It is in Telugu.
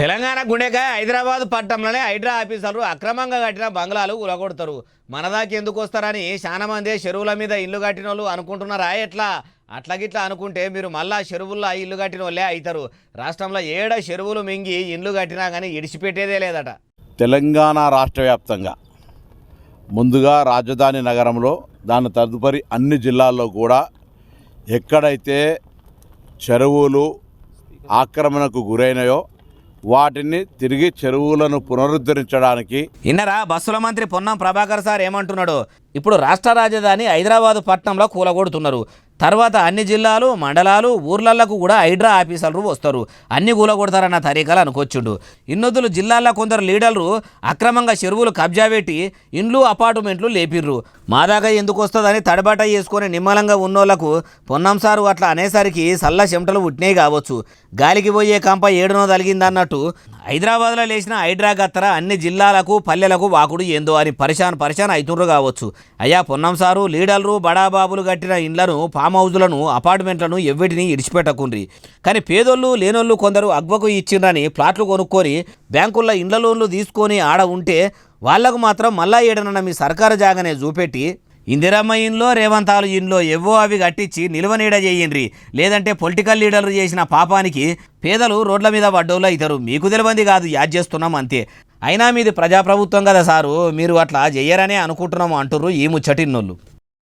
తెలంగాణ గుండెకాయ హైదరాబాద్ పట్టణంలోనే హైడ్రా ఆఫీసర్లు అక్రమంగా కట్టిన బంగ్లాలు కూలగొడతారు. మనదాకి ఎందుకు వస్తారని చాలా మంది చెరువుల మీద ఇల్లు కట్టిన వాళ్ళు అనుకుంటున్నారా? అట్లాగిట్లా అనుకుంటే మీరు మళ్ళా చెరువుల్లో ఇల్లు కట్టిన వాళ్ళే అవుతారు. రాష్ట్రంలో 7 చెరువులు మింగి ఇల్లు కట్టినా కానీ ఇడిచిపెట్టేదే లేదట. తెలంగాణ రాష్ట్ర వ్యాప్తంగా ముందుగా రాజధాని నగరంలో దాని తదుపరి అన్ని జిల్లాల్లో కూడా ఎక్కడైతే చెరువులు ఆక్రమణకు గురైనాయో వాటిని తిరిగి చెరువులను పునరుద్ధరించడానికి ఇన్నరా బస్సుల మంత్రి పొన్నం ప్రభాకర్ సార్ ఏమంటున్నాడు? ఇప్పుడు రాష్ట్ర రాజధాని హైదరాబాద్ పట్టణంలో కూలగొడుతున్నారు. తర్వాత అన్ని జిల్లాలు మండలాలు ఊర్లలకు కూడా హైడ్రా ఆఫీసర్లు వస్తారు. అన్ని కూలగొడతారన్న తరీకాలు అనుకొచ్చుండు. ఇన్నొద్దులు జిల్లాల్లో కొందరు లీడర్లు అక్రమంగా చెరువులు కబ్జా పెట్టి ఇండ్లు అపార్ట్మెంట్లు లేపిర్రు. మా దాకా ఎందుకు వస్తుందని తడబాట చేసుకొని నిమ్మలంగా ఉన్నోళ్లకు పొన్నం సారు అట్లా అనేసరికి సల్ల చెమటలు పుట్టినాయి కావచ్చు. గాలికి పోయే కంప ఏడునో తలిగిందన్నట్టు హైదరాబాద్లో లేచిన హైడ్రా గత్తర అన్ని జిల్లాలకు పల్లెలకు వాకుడు ఏందో అని పరిశాన్ అవుతుండ్రు కావచ్చు. అయ్యా పొన్నం సారు, లీడర్లు బడాబాబులు కట్టిన ఇండ్లను ఫామ్ హౌజులను అపార్ట్మెంట్లను ఎవ్విటిని ఇడిచిపెట్టకుండ్రి. కానీ పేదోళ్ళు లేనోళ్ళు కొందరు అగ్వకు ఇచ్చిండ్రని ప్లాట్లు కొనుక్కొని బ్యాంకుల్లో ఇండ్ల లోన్లు తీసుకొని ఆడ ఉంటే వాళ్లకు మాత్రం మళ్ళా ఏడనన్న మీ సర్కారు జాగానే చూపెట్టి ఇందిరమ్మ ఇంట్లో రేవంతాలు ఇంట్లో ఎవ్వో అవి కట్టించి నిల్వనీడ చేయండ్రి. లేదంటే పొలిటికల్ లీడర్లు చేసిన పాపానికి పేదలు రోడ్ల మీద పడ్డోళ్ళు అవుతారు. మీకు తెలియంది కాదు, యాడ్ చేస్తున్నాం అంతే. అయినా మీది ప్రజాప్రభుత్వం కదా సారు, మీరు అట్లా చెయ్యరనే అనుకుంటున్నాము అంటుర్రు ఈ ముచ్చటిన్నోళ్ళు.